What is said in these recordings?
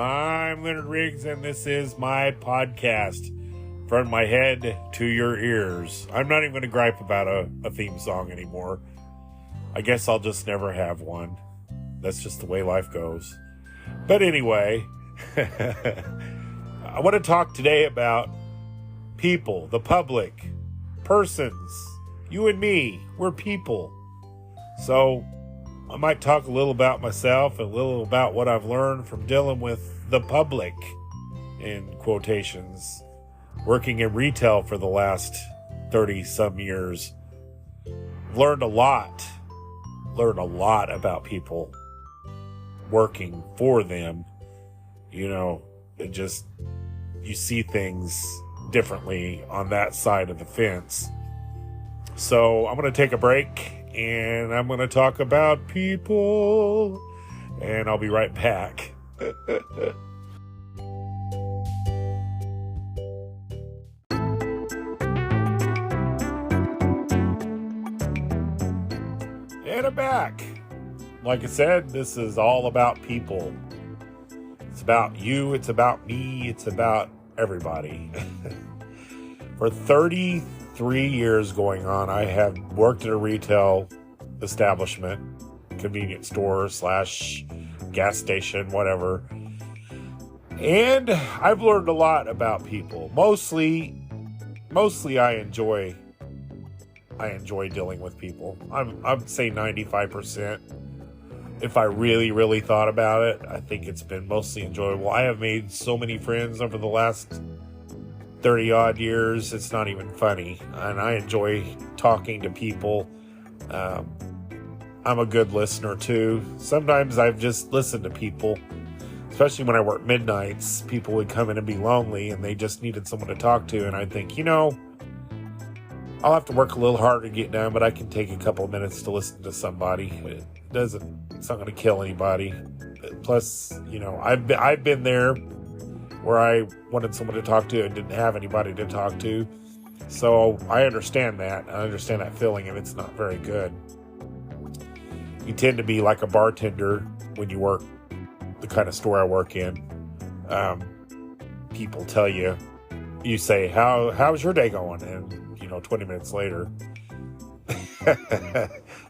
I'm Leonard Riggs, and this is my podcast. From my head to your ears. I'm not even going to gripe about a theme song anymore. I guess I'll just never have one. That's just the way life goes. But anyway, I want to talk today about people, the public, persons, you and me. We're people. So I might talk a little about myself, a little about what I've learned from dealing with the public, in quotations, working in retail for the last 30 some years. Learned a lot about people, working for them. You see things differently on that side of the fence. So I'm going to take a break and I'm going to talk about people, and I'll be right back. And I'm back. Like I said, this is all about people. It's about you, it's about me, it's about everybody. For 33 years going on, I have worked at a retail establishment, convenience store / gas station, whatever. And I've learned a lot about people. Mostly I enjoy dealing with people. I'd say 95%. If I really thought about it, I think it's been mostly enjoyable. I have made so many friends over the last 30 odd years, it's not even funny. And I enjoy talking to people. I'm a good listener too. Sometimes I've just listened to people, especially when I work midnights. People would come in and be lonely and they just needed someone to talk to. And I'd think, I'll have to work a little harder to get done, but I can take a couple of minutes to listen to somebody. It's not going to kill anybody. Plus, I've been there where I wanted someone to talk to and didn't have anybody to talk to. So I understand that. I understand that feeling, and it's not very good. You tend to be like a bartender when you work the kind of store I work in. People tell you say, how's your day going? And 20 minutes later,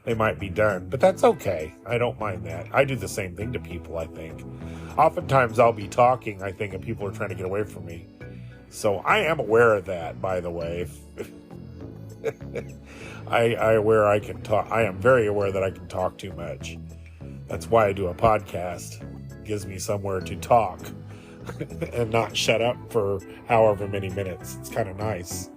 they might be done, but that's okay. I don't mind that. I do the same thing to people, I think. Oftentimes I'll be talking, I think, and people are trying to get away from me. So I am aware of that, by the way. I am very aware that I can talk too much. That's why I do a podcast. It gives me somewhere to talk and not shut up for however many minutes. It's kind of nice.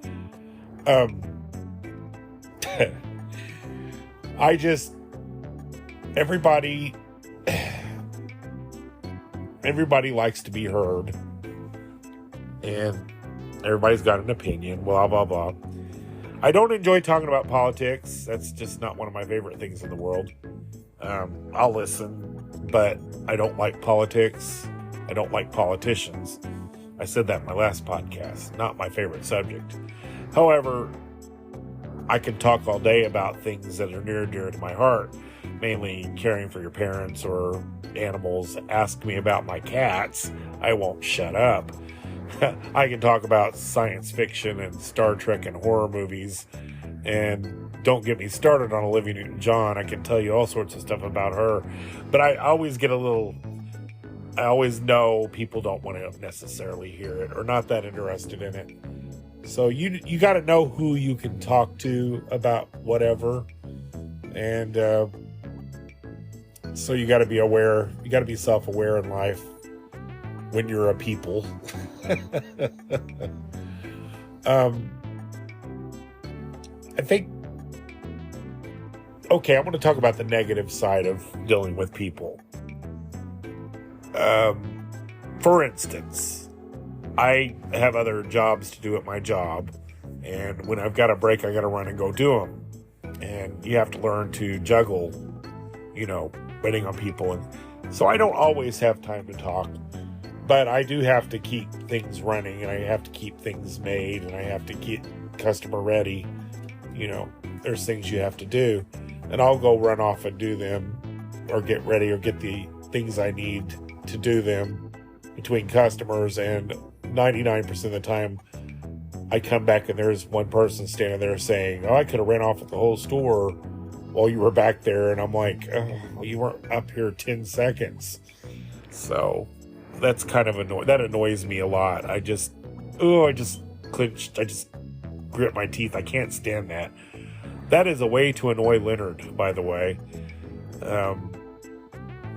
Everybody likes to be heard, and everybody's got an opinion, blah, blah, blah. I don't enjoy talking about politics. That's just not one of my favorite things in the world. I'll listen, but I don't like politics. I don't like politicians. I said that in my last podcast. Not my favorite subject. However, I can talk all day about things that are near and dear to my heart, mainly caring for your parents or animals. Ask me about my cats. I won't shut up. I can talk about science fiction and Star Trek and horror movies. And don't get me started on Olivia Newton-John. I can tell you all sorts of stuff about her. But I always know people don't want to necessarily hear it or not that interested in it. So you got to know who you can talk to about whatever. And so you got to be aware. You got to be self-aware in life when you're a people. I think, okay, I'm going to talk about the negative side of dealing with people. For instance, I have other jobs to do at my job, and when I've got a break, I got to run and go do them. And you have to learn to juggle, waiting on people. And so I don't always have time to talk, but I do have to keep things running, and I have to keep things made, and I have to keep customer ready. There's things you have to do, and I'll go run off and do them, or get ready, or get the things I need to do them between customers, and 99% of the time I come back and there's one person standing there saying, oh, I could have ran off with the whole store while you were back there. And I'm like, oh, you weren't up here 10 seconds. So that's kind of that annoys me a lot. I just clinched. I just grit my teeth. I can't stand that. That is a way to annoy Leonard, by the way.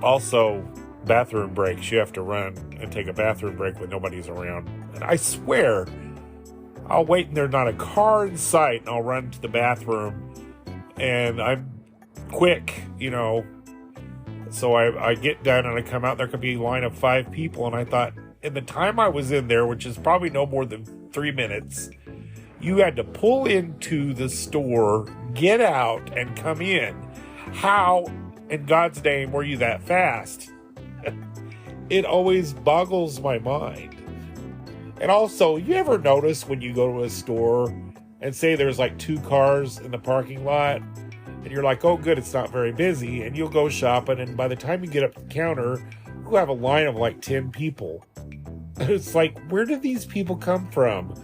Also, bathroom breaks. You have to run and take a bathroom break when nobody's around. And I swear, I'll wait and there's not a car in sight, and I'll run to the bathroom. And I'm quick, So I get done and I come out. There could be a line of 5 people. And I thought, in the time I was in there, which is probably no more than 3 minutes, you had to pull into the store, get out, and come in. How in God's name were you that fast? It always boggles my mind. And also, you ever notice when you go to a store and say there's like 2 cars in the parking lot, and you're like, oh, good, it's not very busy, and you'll go shopping, and by the time you get up to the counter, you have a line of like 10 people. It's like, where did these people come from?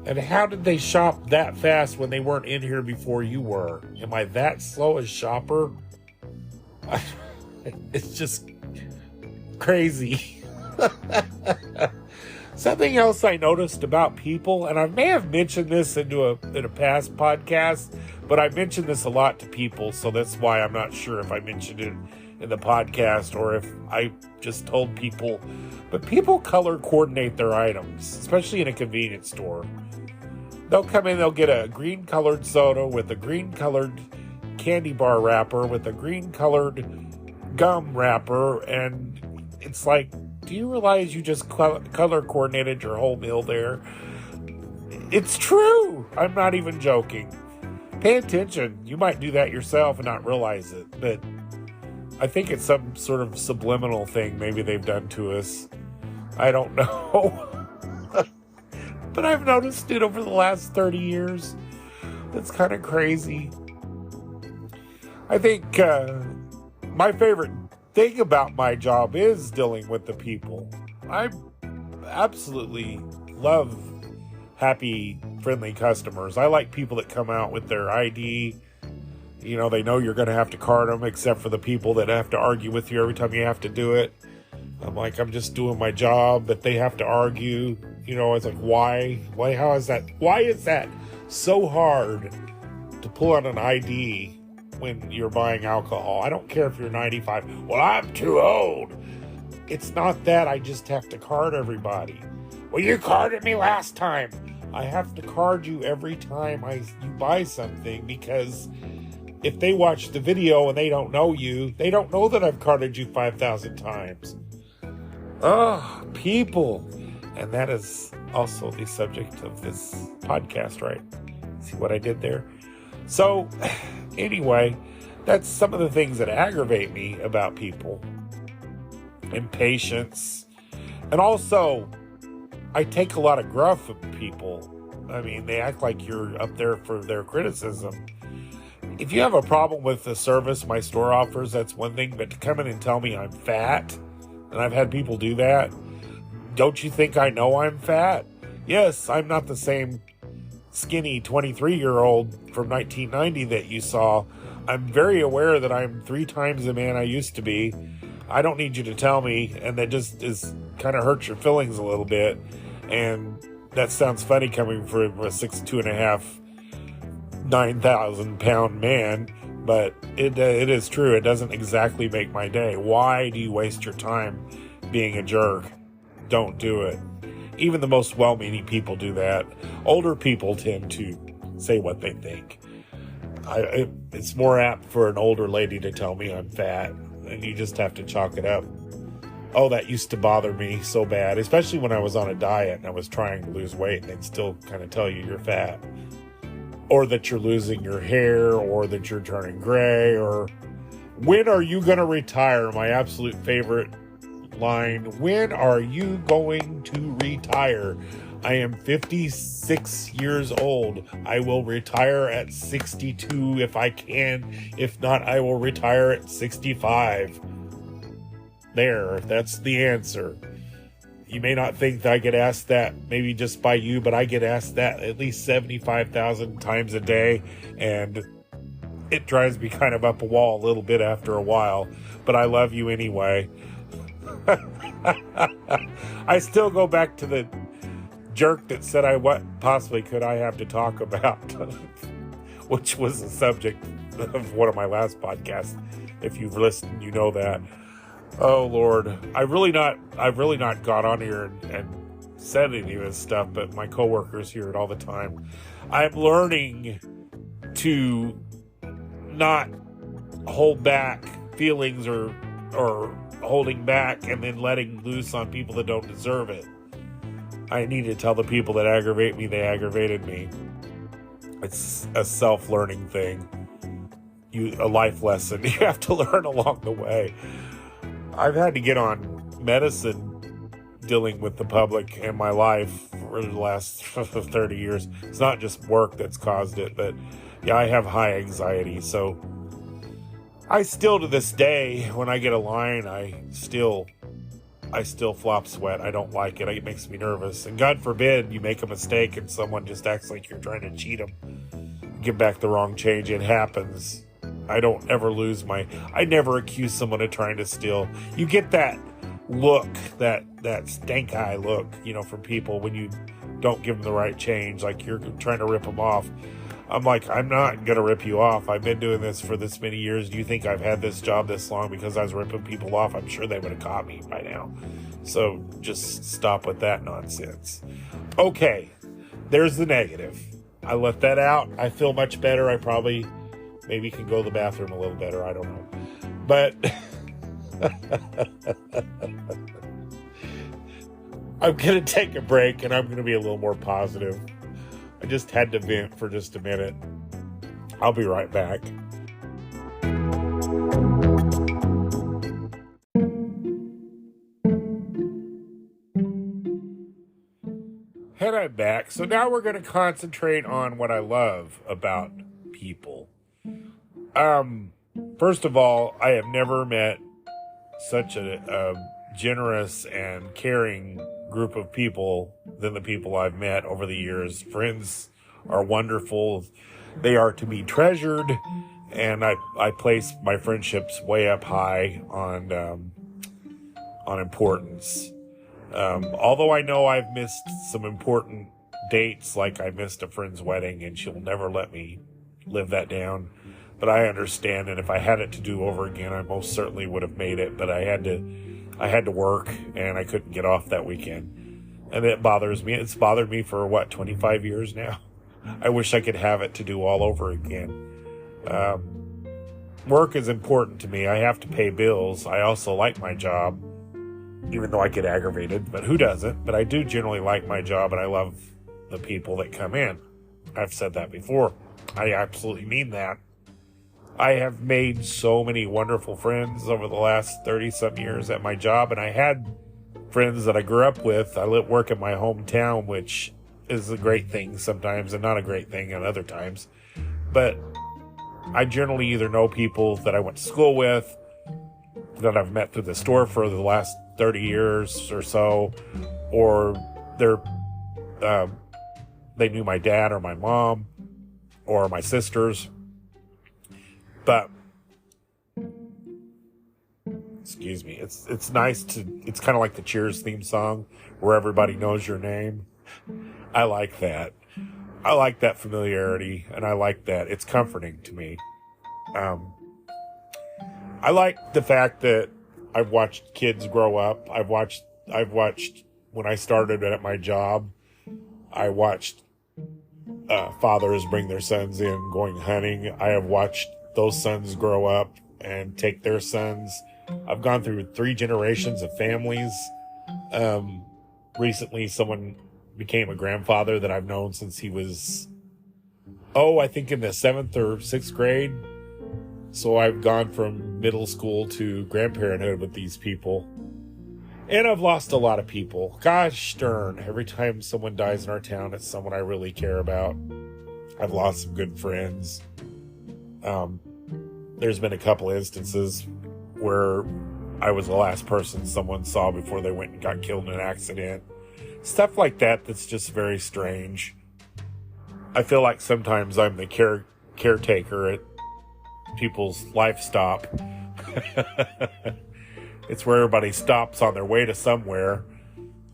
And how did they shop that fast when they weren't in here before you were? Am I that slow a shopper? It's just crazy. Something else I noticed about people, and I may have mentioned this in a past podcast, but I mentioned this a lot to people, so that's why I'm not sure if I mentioned it in the podcast or if I just told people. But people color coordinate their items, especially in a convenience store. They'll come in, they'll get a green colored soda with a green colored candy bar wrapper with a green colored gum wrapper, and it's like, do you realize you just color coordinated your whole meal there? It's true. I'm not even joking. Pay attention. You might do that yourself and not realize it, but I think it's some sort of subliminal thing maybe they've done to us. I don't know. But I've noticed it over the last 30 years. That's kind of crazy. I think my favorite thing about my job is dealing with the people. I absolutely love happy, friendly customers. I like people that come out with their ID. They know you're going to have to card them, except for the people that have to argue with you every time you have to do it. I'm like, I'm just doing my job, but they have to argue. It's like, why? How is that? Why is that so hard to pull out an ID when you're buying alcohol? I don't care if you're 95. Well, I'm too old. It's not that. I just have to card everybody. Well, you carded me last time. I have to card you every time you buy something, because if they watch the video and they don't know you, they don't know that I've carded you 5,000 times. Oh, people. And that is also the subject of this podcast, right? See what I did there? So, anyway, that's some of the things that aggravate me about people. Impatience. And also, I take a lot of gruff from people. I mean, they act like you're up there for their criticism. If you have a problem with the service my store offers, that's one thing. But to come in and tell me I'm fat, and I've had people do that, don't you think I know I'm fat? Yes, I'm not the same skinny 23-year-old from 1990 that you saw. I'm very aware that I'm 3 times the man I used to be. I don't need you to tell me, and that just is kind of hurts your feelings a little bit. And that sounds funny coming from a 6'2.5", 9,000-pound man, but it is true. It doesn't exactly make my day. Why do you waste your time being a jerk? Don't do it. Even the most well-meaning people do that. Older people tend to say what they think. It's more apt for an older lady to tell me I'm fat, and you just have to chalk it up. Oh, that used to bother me so bad, especially when I was on a diet and I was trying to lose weight, and they'd still kind of tell you you're fat. Or that you're losing your hair, or that you're turning gray, or when are you going to retire? My absolute favorite line. When are you going to retire? I am 56 years old. I will retire at 62 if I can. If not, I will retire at 65. There, that's the answer. You may not think that I get asked that maybe just by you, but I get asked that at least 75,000 times a day, and it drives me kind of up a wall a little bit after a while, but I love you anyway. I still go back to the jerk that said what possibly could I have to talk about, which was the subject of one of my last podcasts. If you've listened, you know that. Oh Lord, I've really not got on here and said any of this stuff, but my coworkers hear it all the time. I'm learning to not hold back feelings or holding back and then letting loose on people that don't deserve it. I need to tell the people that aggravate me, they aggravated me. It's a self-learning thing. A life lesson you have to learn along the way. I've had to get on medicine dealing with the public in my life for the last 30 years. It's not just work that's caused it, but yeah, I have high anxiety. So I still, to this day, when I get a line, I still flop sweat. I don't like it. It makes me nervous. And God forbid you make a mistake and someone just acts like you're trying to cheat them. Give back the wrong change. It happens. I don't ever I never accuse someone of trying to steal. You get that look, that stank eye look, from people when you don't give them the right change, like you're trying to rip them off. I'm like, I'm not going to rip you off. I've been doing this for this many years. Do you think I've had this job this long because I was ripping people off? I'm sure they would have caught me by now. So just stop with that nonsense. Okay, there's the negative. I let that out. I feel much better. I probably maybe can go to the bathroom a little better. I don't know. But I'm going to take a break and I'm going to be a little more positive. I just had to vent for just a minute. I'll be right back. And I'm back. So now we're going to concentrate on what I love about people. First of all, I have never met such a generous and caring group of people than the people I've met over the years. Friends are wonderful. They are to be treasured, and I place my friendships way up high on importance. Although I know I've missed some important dates, like I missed a friend's wedding, and she'll never let me live that down. But I understand, and if I had it to do over again, I most certainly would have made it. But I had to work, and I couldn't get off that weekend. And it bothers me. It's bothered me for, 25 years now? I wish I could have it to do all over again. Work is important to me. I have to pay bills. I also like my job, even though I get aggravated. But who doesn't? But I do generally like my job, and I love the people that come in. I've said that before. I absolutely mean that. I have made so many wonderful friends over the last 30-some years at my job, and I had friends that I grew up with. I work in my hometown, which is a great thing sometimes and not a great thing at other times. But I generally either know people that I went to school with, that I've met through the store for the last 30 years or so, or they knew my dad or my mom or my sisters. But excuse me, it's nice it's kind of like the Cheers theme song where everybody knows your name. I like that. I like that familiarity, and I like that. It's comforting to me. I like the fact that I've watched kids grow up. I've watched when I started at my job, I watched fathers bring their sons in going hunting. I have watched those sons grow up and take their sons. I've gone through 3 generations of families. Recently, someone became a grandfather that I've known since he was, I think in the 7th or 6th grade. So I've gone from middle school to grandparenthood with these people. And I've lost a lot of people. Gosh darn, every time someone dies in our town, it's someone I really care about. I've lost some good friends. There's been a couple instances where I was the last person someone saw before they went and got killed in an accident. Stuff like that that's just very strange. I feel like sometimes I'm the caretaker at people's life stop. It's where everybody stops on their way to somewhere,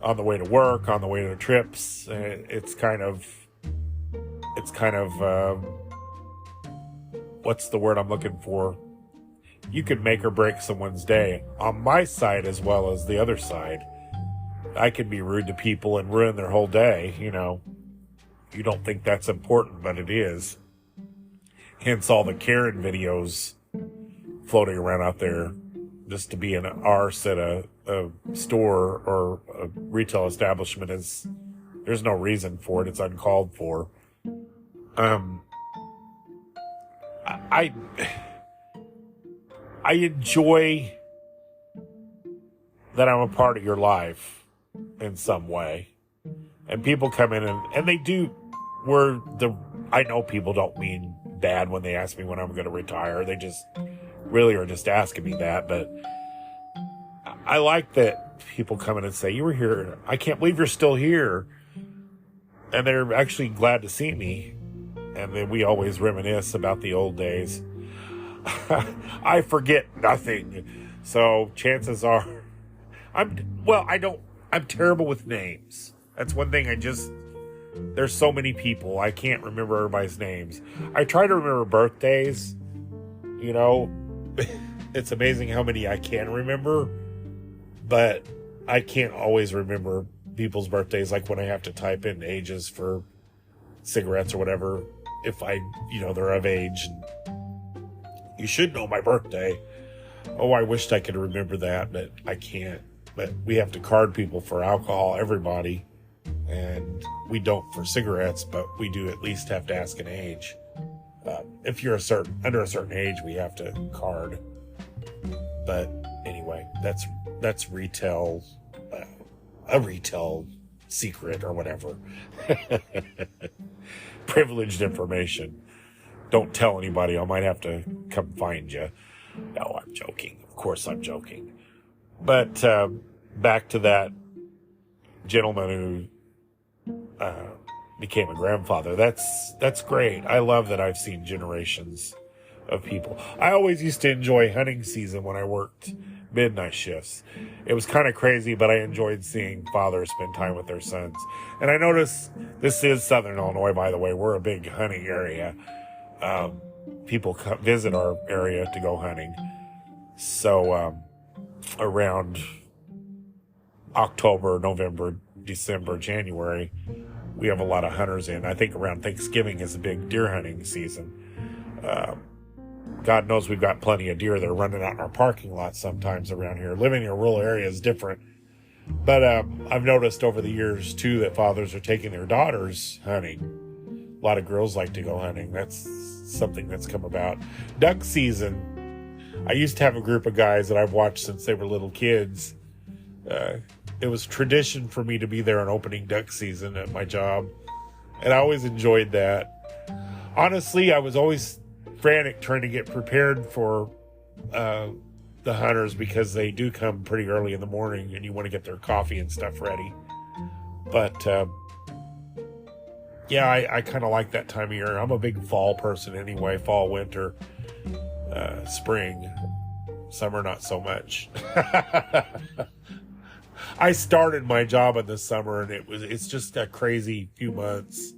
on the way to work, on the way to trips. It's kind of, what's the word I'm looking for? You could make or break someone's day on my side as well as the other side. I can be rude to people and ruin their whole day. You don't think that's important, but it is. Hence all the Karen videos floating around out there. Just to be an arse at a store or a retail establishment there's no reason for it. It's uncalled for. I enjoy that I'm a part of your life in some way. And people come in and they do, I know people don't mean bad when they ask me when I'm going to retire. They just really are just asking me that. But I like that people come in and say, you were here. I can't believe you're still here. And they're actually glad to see me. And then we always reminisce about the old days. I forget nothing. So chances are I'm terrible with names. That's one thing there's so many people. I can't remember everybody's names. I try to remember birthdays. It's amazing how many I can remember, but I can't always remember people's birthdays, like when I have to type in ages for cigarettes or whatever, if they're of age. You should know my birthday. Oh, I wished I could remember that, but I can't. But we have to card people for alcohol, everybody. And we don't for cigarettes, but we do at least have to ask an age. If you're under a certain age, we have to card. But anyway, that's retail, a retail secret or whatever. Privileged information. Don't tell anybody. I might have to come find you. No, I'm joking. Of course I'm joking. But back to that gentleman who became a grandfather. That's great. I love that I've seen generations of people. I always used to enjoy hunting season when I worked midnight shifts. It was kind of crazy, but I enjoyed seeing fathers spend time with their sons. And I noticed this is Southern Illinois, by the way. We're a big hunting area. People visit our area to go hunting. So around October, November, December, January, we have a lot of hunters in. I think around Thanksgiving is a big deer hunting season. God knows we've got plenty of deer that are running out in our parking lot sometimes around here. Living in a rural area is different. But I've noticed over the years, too, that fathers are taking their daughters hunting. A lot of girls like to go hunting. That's something that's come about. Duck season. I used to have a group of guys that I've watched since they were little kids. It was tradition for me to be there on opening duck season at my job. And I always enjoyed that. Honestly, I was always frantic trying to get prepared for the hunters because they do come pretty early in the morning and you want to get their coffee and stuff ready. But yeah, I kind of like that time of year. I'm a big fall person anyway. Fall, winter, spring, summer, not so much. I started my job in the summer and it's just a crazy few months.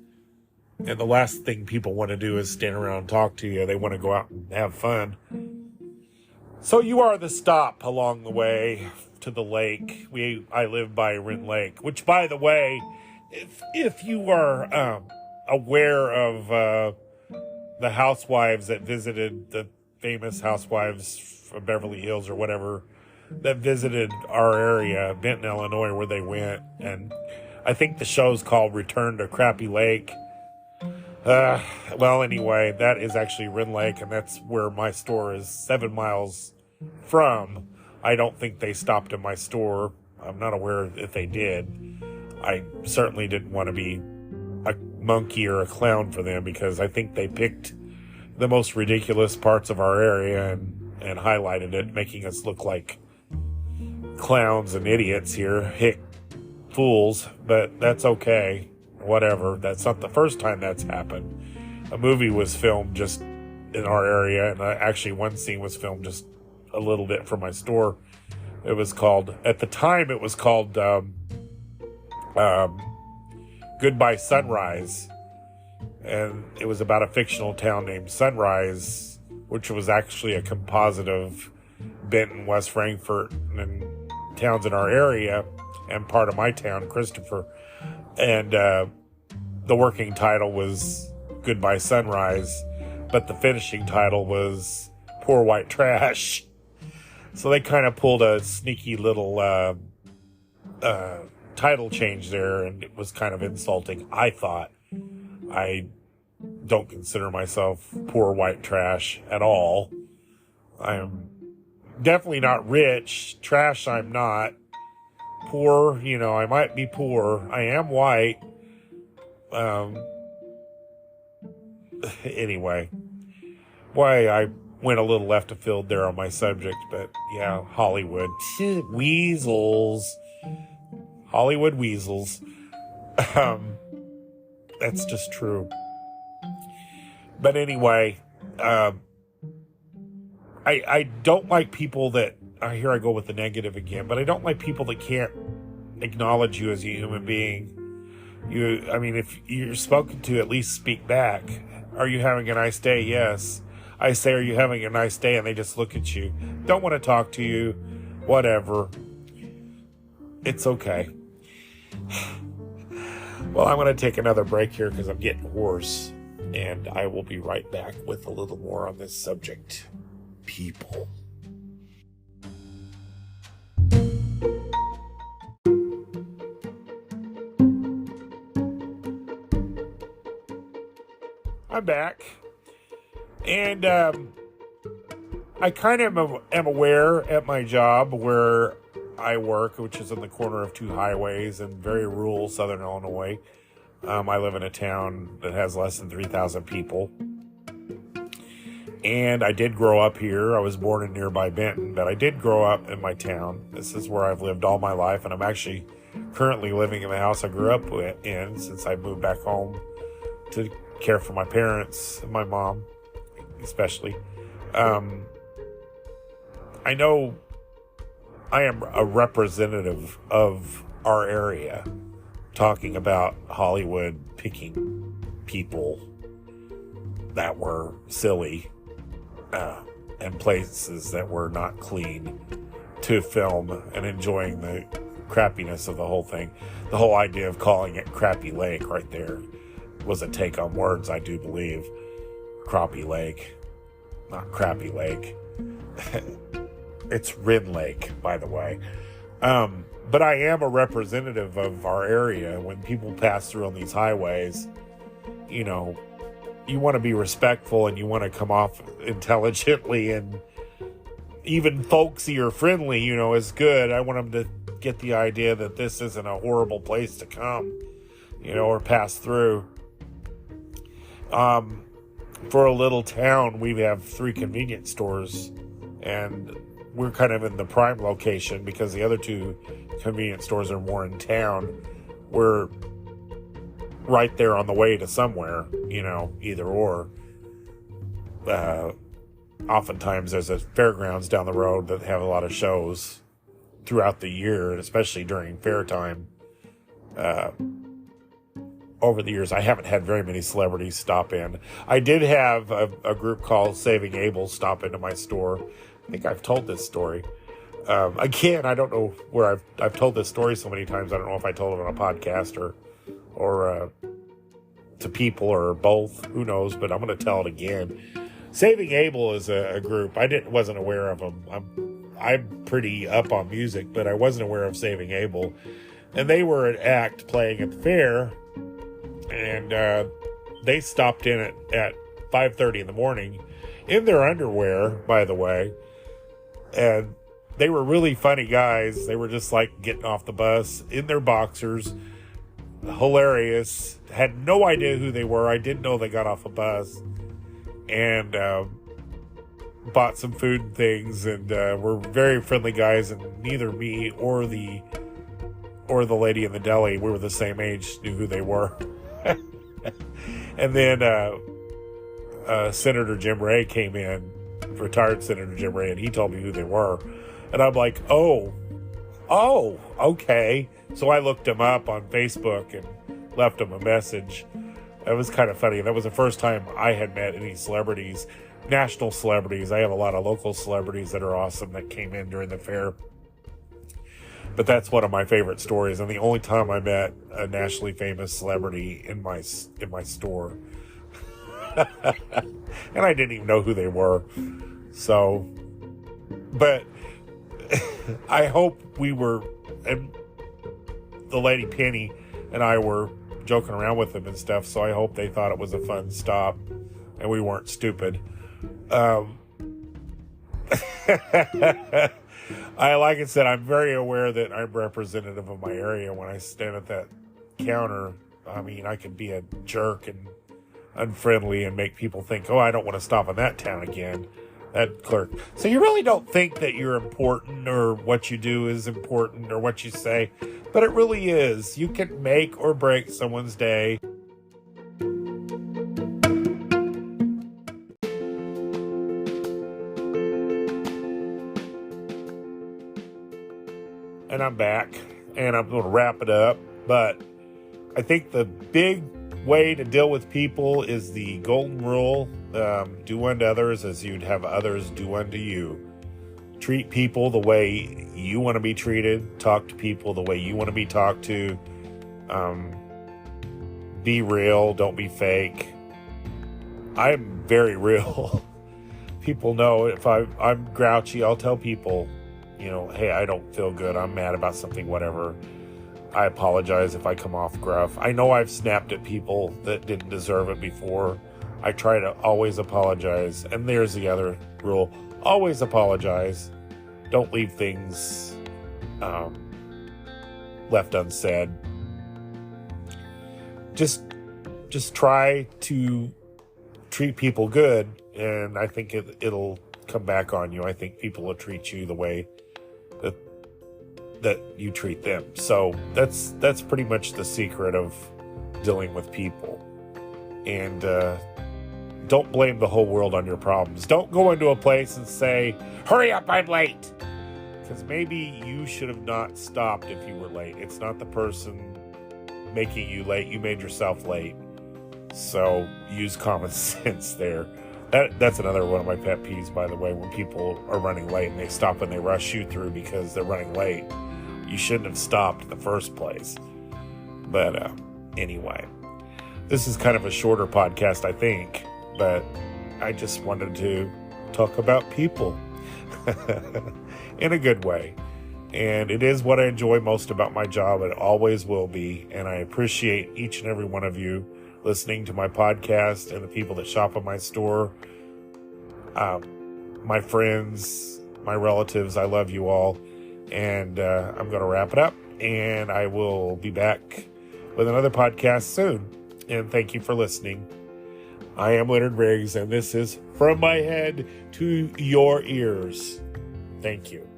And the last thing people want to do is stand around and talk to you. They want to go out and have fun. So you are the stop along the way to the lake. I live by Wren Lake, which, by the way, if you are aware of the housewives that visited, the famous housewives of Beverly Hills or whatever, that visited our area, Benton, Illinois, where they went, and I think the show's called Return to Crappy Lake. Well, anyway, that is actually Wren Lake, and that's where my store is 7 miles from. I don't think they stopped at my store. I'm not aware if they did. I certainly didn't want to be a monkey or a clown for them because I think they picked the most ridiculous parts of our area and highlighted it, making us look like clowns and idiots here, hick fools, but that's okay. Whatever. That's not the first time that's happened. A movie was filmed just in our area, and actually one scene was filmed just a little bit from my store. It was called, at the time, it was called Goodbye Sunrise. And it was about a fictional town named Sunrise, which was actually a composite of Benton, West Frankfort, and towns in our area, and part of my town, Christopher. And the working title was Goodbye Sunrise, but the finishing title was Poor White Trash. So they kind of pulled a sneaky little title change there, and it was kind of insulting, I thought. I don't consider myself poor white trash at all. I'm definitely not rich. Trash, I'm not. Poor, I might be poor. I am white. Anyway. Boy, I went a little left of field there on my subject, but yeah, Hollywood. Weasels. Hollywood weasels. That's just true. But anyway, I don't like people that, here I go with the negative again, but I don't like people that can't acknowledge you as a human being. If you're spoken to, at least speak back. Are you having a nice day? Yes. I say, are you having a nice day? And they just look at you. Don't want to talk to you. Whatever. It's okay. Well, I'm going to take another break here because I'm getting hoarse. And I will be right back with a little more on this subject. People. I'm back. And I kind of am aware at my job where I work, which is in the corner of two highways in very rural southern Illinois. I live in a town that has less than 3,000 people. And I did grow up here. I was born in nearby Benton, but I did grow up in my town. This is where I've lived all my life, and I'm actually currently living in the house I grew up in since I moved back home to care for my parents and my mom, especially. I know I am a representative of our area, talking about Hollywood picking people that were silly and places that were not clean to film, and enjoying the crappiness of the whole thing. The whole idea of calling it Crappy Lake right there was a take on words, I do believe. Crappie Lake, not Crappy Lake. It's Rin Lake, by the way. But I am a representative of our area. When people pass through on these highways, you want to be respectful and you want to come off intelligently and even folksy or friendly, is good. I want them to get the idea that this isn't a horrible place to come, or pass through. For a little town, we have 3 convenience stores, and we're kind of in the prime location because the other 2 convenience stores are more in town. We're right there on the way to somewhere, either or. Oftentimes there's a fairgrounds down the road that have a lot of shows throughout the year, and especially during fair time. Over the years, I haven't had very many celebrities stop in. I did have a group called Saving Abel stop into my store. I think I've told this story. Again, I don't know where I've told this story so many times. I don't know if I told it on a podcast or to people or both. Who knows? But I'm going to tell it again. Saving Abel is a group. Wasn't aware of them. I'm pretty up on music, but I wasn't aware of Saving Abel. And they were an act playing at the fair. And they stopped in at 5:30 in the morning in their underwear, by the way. And they were really funny guys. They were just like getting off the bus in their boxers. Hilarious. Had no idea who they were. I didn't know they got off a bus. And bought some food and things, and we're very friendly guys, and neither me or the lady in the deli, we were the same age, knew who they were. And then Senator Jim Ray came in, retired Senator Jim Ray, and he told me who they were. And I'm like, oh, okay. So I looked him up on Facebook and left him a message. It was kind of funny. That was the first time I had met any celebrities, national celebrities. I have a lot of local celebrities that are awesome that came in during the fair. But that's one of my favorite stories, and the only time I met a nationally famous celebrity in my store. And I didn't even know who they were. So, but I hope we were, and the lady Penny and I were joking around with them and stuff, so I hope they thought it was a fun stop and we weren't stupid. Like I said, I'm very aware that I'm representative of my area when I stand at that counter. I mean, I can be a jerk and unfriendly and make people think, oh, I don't want to stop in that town again, that clerk. So you really don't think that you're important or what you do is important or what you say, but it really is. You can make or break someone's day. And I'm back, and I'm going to wrap it up. But I think the big way to deal with people is the golden rule. Do unto others as you'd have others do unto you. Treat people the way you want to be treated. Talk to people the way you want to be talked to. Be real. Don't be fake. I'm very real. People know if I'm grouchy, I'll tell people, hey, I don't feel good. I'm mad about something, whatever. I apologize if I come off gruff. I know I've snapped at people that didn't deserve it before. I try to always apologize. And there's the other rule. Always apologize. Don't leave things left unsaid. Just try to treat people good, and I think it'll come back on you. I think people will treat you the way that you treat them. So that's pretty much the secret of dealing with people. And don't blame the whole world on your problems. Don't go into a place and say, hurry up, I'm late. Because maybe you should have not stopped if you were late. It's not the person making you late. You made yourself late. So use common sense there. That's another one of my pet peeves, by the way, when people are running late and they stop and they rush you through because they're running late. You shouldn't have stopped in the first place. But anyway, this is kind of a shorter podcast, I think, but I just wanted to talk about people in a good way. And it is what I enjoy most about my job. It always will be. And I appreciate each and every one of you listening to my podcast and the people that shop at my store. My friends, my relatives, I love you all. And I'm going to wrap it up. And I will be back with another podcast soon. And thank you for listening. I am Leonard Riggs, and this is From My Head to Your Ears. Thank you.